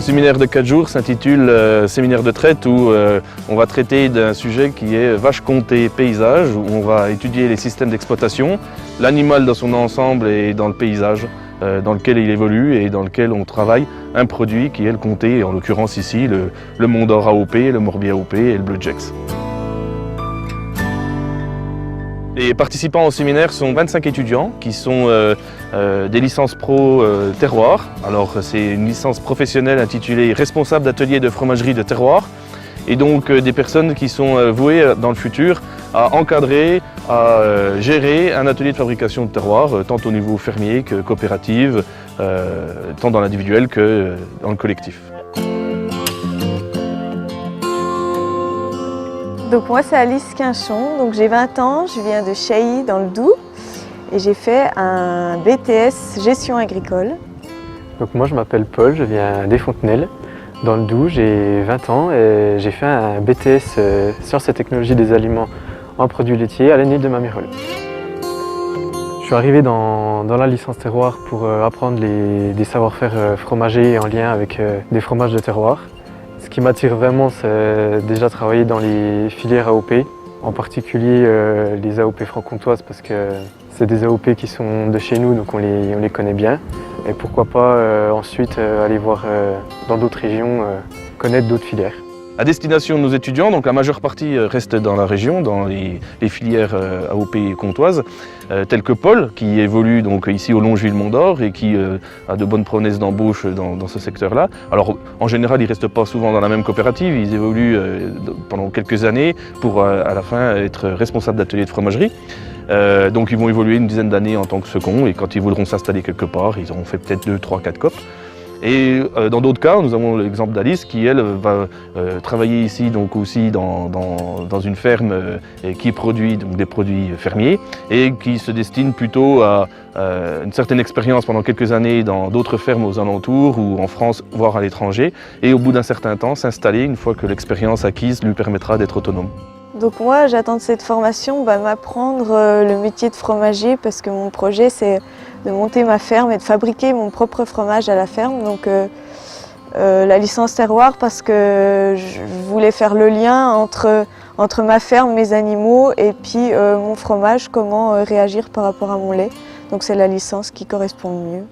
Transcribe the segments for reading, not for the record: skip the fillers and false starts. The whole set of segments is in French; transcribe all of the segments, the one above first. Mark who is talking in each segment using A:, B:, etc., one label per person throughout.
A: Ce séminaire de 4 jours s'intitule Séminaire de traite où on va traiter d'un sujet qui est vache comté paysage, où on va étudier les systèmes d'exploitation, l'animal dans son ensemble et dans le paysage dans lequel il évolue et dans lequel on travaille un produit qui est le comté, et en l'occurrence ici le Mont d'Or AOP, le Morbier AOP et le Bleu Jex. Les participants au séminaire sont 25 étudiants qui sont des licences pro terroir. Alors c'est une licence professionnelle intitulée responsable d'atelier de fromagerie de terroir et donc des personnes qui sont vouées dans le futur à encadrer, à gérer un atelier de fabrication de terroir tant au niveau fermier que coopérative, tant dans l'individuel que dans le collectif.
B: Donc moi c'est Alice Quinchon, donc j'ai 20 ans, je viens de Chailly dans le Doubs et j'ai fait un BTS gestion agricole.
C: Donc moi je m'appelle Paul, je viens des Fontenelles dans le Doubs, j'ai 20 ans et j'ai fait un BTS sciences et technologies des aliments en produits laitiers à l'ENIL de Mamirol. Je suis arrivé dans la licence terroir pour apprendre des savoir-faire fromagers en lien avec des fromages de terroir. Ce qui m'attire vraiment, c'est déjà travailler dans les filières AOP, en particulier les AOP franc-comtoises parce que c'est des AOP qui sont de chez nous, donc on les connaît bien. Et pourquoi pas ensuite aller voir dans d'autres régions, connaître d'autres filières.
A: À destination de nos étudiants, donc la majeure partie reste dans la région, dans les filières AOP comtoises, telles que Paul, qui évolue donc ici au Longeville-Mont d'Or et qui a de bonnes promesses d'embauche dans ce secteur-là. Alors en général, ils ne restent pas souvent dans la même coopérative, ils évoluent pendant quelques années pour à la fin être responsables d'atelier de fromagerie. Donc ils vont évoluer une dizaine d'années en tant que seconds et quand ils voudront s'installer quelque part, ils auront fait peut-être 2, 3, 4 COP. Et dans d'autres cas, nous avons l'exemple d'Alice qui, elle, va travailler ici donc aussi dans une ferme qui produit donc, des produits fermiers et qui se destine plutôt à une certaine expérience pendant quelques années dans d'autres fermes aux alentours ou en France, voire à l'étranger, et au bout d'un certain temps s'installer une fois que l'expérience acquise lui permettra d'être autonome.
B: Donc moi j'attends de cette formation m'apprendre le métier de fromager parce que mon projet c'est de monter ma ferme et de fabriquer mon propre fromage à la ferme. Donc la licence terroir parce que je voulais faire le lien entre ma ferme, mes animaux et puis mon fromage, comment réagir par rapport à mon lait. Donc c'est la licence qui correspond le mieux.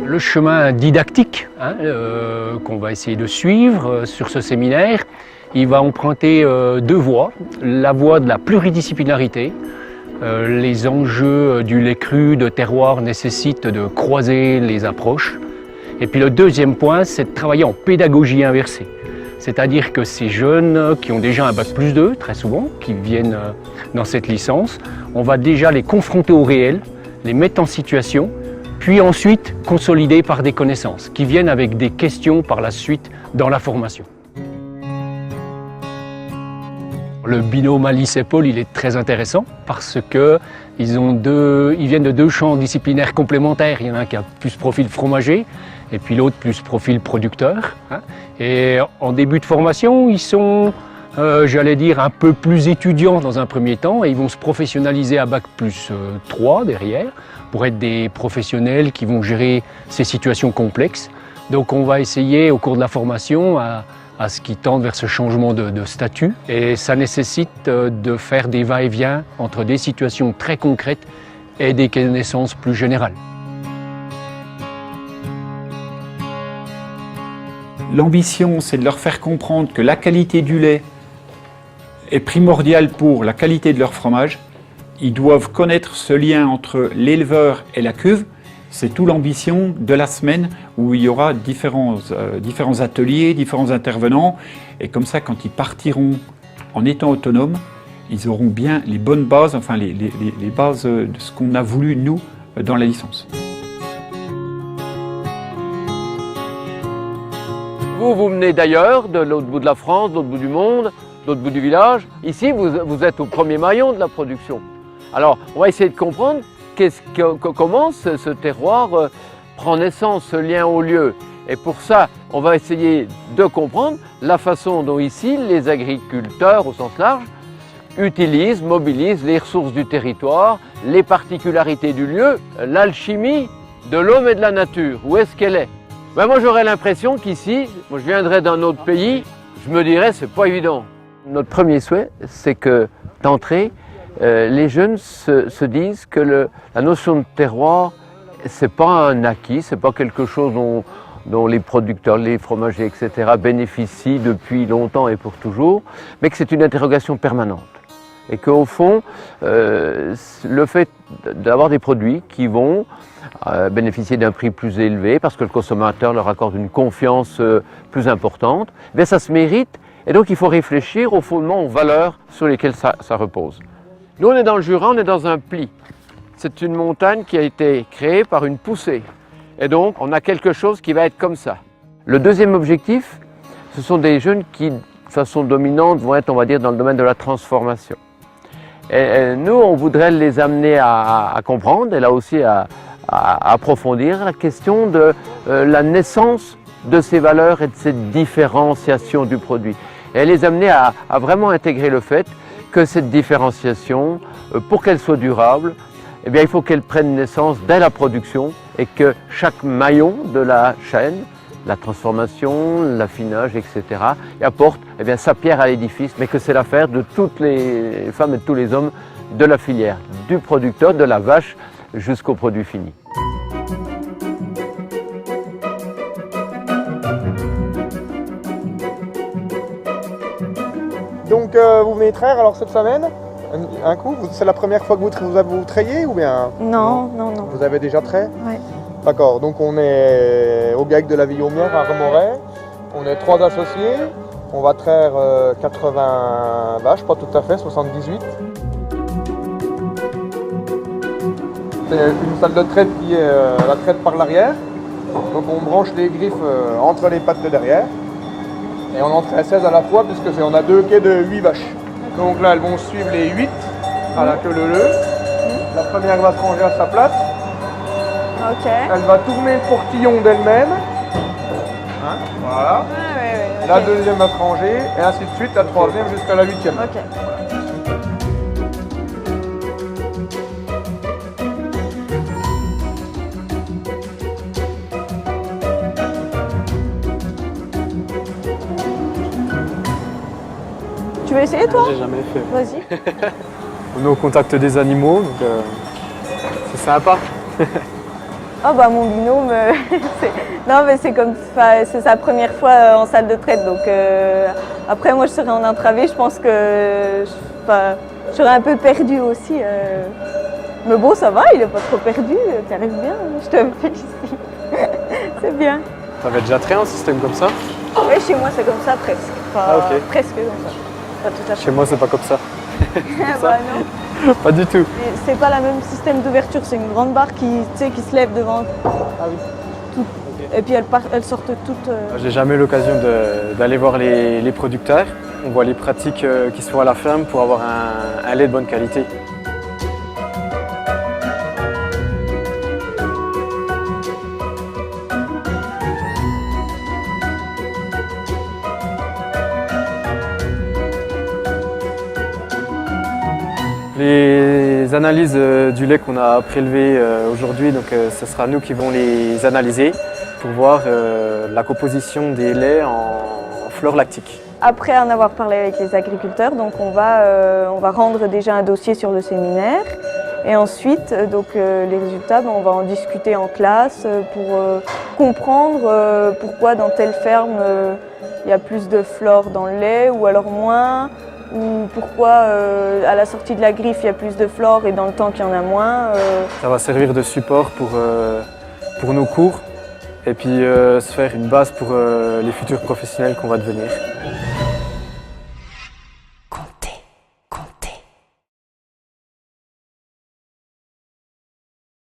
D: Le chemin didactique qu'on va essayer de suivre sur ce séminaire, il va emprunter 2 voies. La voie de la pluridisciplinarité. Les enjeux du lait cru de terroir nécessitent de croiser les approches. Et puis le deuxième point, c'est de travailler en pédagogie inversée. C'est-à-dire que ces jeunes qui ont déjà un bac+2, très souvent, qui viennent dans cette licence, on va déjà les confronter au réel, les mettre en situation, puis ensuite consolider par des connaissances qui viennent avec des questions par la suite dans la formation. Le binôme Alice et Paul, il est très intéressant parce qu'ils viennent de 2 champs disciplinaires complémentaires. Il y en a un qui a plus profil fromager et puis l'autre plus profil producteur. Et en début de formation, ils sont, j'allais dire, un peu plus étudiants dans un premier temps et ils vont se professionnaliser à bac+3 derrière pour être des professionnels qui vont gérer ces situations complexes. Donc on va essayer au cours de la formation à ce qui tend vers ce changement de statut. Et ça nécessite de faire des va-et-vient entre des situations très concrètes et des connaissances plus générales.
E: L'ambition, c'est de leur faire comprendre que la qualité du lait est primordiale pour la qualité de leur fromage. Ils doivent connaître ce lien entre l'éleveur et la cuve. C'est toute l'ambition de la semaine où il y aura différents ateliers, différents intervenants. Et comme ça, quand ils partiront en étant autonomes, ils auront bien les bonnes bases, enfin les bases de ce qu'on a voulu, nous, dans la licence.
F: Vous venez d'ailleurs, de l'autre bout de la France, de l'autre bout du monde, de l'autre bout du village. Ici, vous êtes au premier maillon de la production. Alors, on va essayer de comprendre comment ce terroir prend naissance, ce lien au lieu. Et pour ça, on va essayer de comprendre la façon dont ici, les agriculteurs, au sens large, utilisent, mobilisent les ressources du territoire, les particularités du lieu, l'alchimie de l'homme et de la nature. Où est-ce qu'elle est? Ben moi j'aurais l'impression qu'ici, moi je viendrais d'un autre pays, je me dirais c'est pas évident. Notre premier souhait, c'est que d'entrée, les jeunes se disent que la notion de terroir, c'est pas un acquis, c'est pas quelque chose dont les producteurs, les fromagers, etc. bénéficient depuis longtemps et pour toujours, mais que c'est une interrogation permanente. Et qu'au fond, le fait d'avoir des produits qui vont bénéficier d'un prix plus élevé, parce que le consommateur leur accorde une confiance plus importante, bien ça se mérite, et donc il faut réfléchir au fondement, aux valeurs sur lesquelles ça repose. Nous on est dans le Jura, on est dans un pli. C'est une montagne qui a été créée par une poussée. Et donc, on a quelque chose qui va être comme ça. Le deuxième objectif, ce sont des jeunes qui, de façon dominante, vont être, on va dire, dans le domaine de la transformation. Et nous, on voudrait les amener à comprendre, et là aussi à approfondir la question de la naissance de ces valeurs et de cette différenciation du produit. Et les amener à vraiment intégrer le fait que cette différenciation, pour qu'elle soit durable, eh bien, il faut qu'elle prenne naissance dès la production et que chaque maillon de la chaîne, la transformation, l'affinage, etc., apporte eh bien, sa pierre à l'édifice, mais que c'est l'affaire de toutes les femmes et de tous les hommes de la filière, du producteur, de la vache, jusqu'au produit fini.
G: Donc vous venez traire alors cette semaine, un coup, c'est la première fois que vous trayez ou bien?
B: Non.
G: Vous avez déjà trait?
B: Oui.
G: D'accord, donc on est au GAEC de la Villaumière à Remoret, on est 3 associés, on va traire 80 vaches, pas tout à fait, 78. C'est une salle de traite qui est la traite par l'arrière, donc on branche les griffes entre les pattes de derrière. Et on en traite 16 à la fois puisque on a 2 quais de 8 vaches. Donc là elles vont suivre les 8 à la queue leu. La première va se ranger à sa place.
B: Ok.
G: Elle va tourner le portillon d'elle-même. Hein, voilà.
B: Ouais,
G: La
B: ok.
G: deuxième va se ranger et ainsi de suite, la troisième jusqu'à la 8e.
B: Ok. Tu veux essayer toi?
C: J'ai jamais fait.
B: Vas-y.
C: On est au contact des animaux, donc c'est sympa.
B: Oh bah mon binôme, non mais c'est comme, c'est sa première fois en salle de traite, donc après moi je serais en entravé, je pense que je serais un peu perdue aussi. Mais bon ça va, il est pas trop perdu, tu arrives bien, je te félicite. C'est bien.
C: T'avais déjà traité un système comme ça?
B: Oui, chez moi c'est comme ça presque. Enfin,
C: Ah, ok.
B: presque comme ça. Pas tout à fait.
C: Chez moi c'est pas comme ça.
B: Bah non.
C: Pas du tout.
B: Et c'est pas le même système d'ouverture, c'est une grande barre qui se lève devant.
G: Ah oui.
B: Tout. Et puis elles sortent toutes.
C: J'ai jamais eu l'occasion d'aller voir les producteurs. On voit les pratiques qui se font à la ferme pour avoir un lait de bonne qualité. Les analyses du lait qu'on a prélevé aujourd'hui, donc ce sera nous qui vont les analyser pour voir la composition des laits en fleurs lactiques.
B: Après en avoir parlé avec les agriculteurs, donc on va rendre déjà un dossier sur le séminaire. Et ensuite, les résultats, on va en discuter en classe pour comprendre pourquoi dans telle ferme il y a plus de flore dans le lait ou alors moins. Ou pourquoi à la sortie de la griffe il y a plus de flore et dans le temps qu'il y en a moins.
C: Ça va servir de support pour nos cours et puis se faire une base pour les futurs professionnels qu'on va devenir.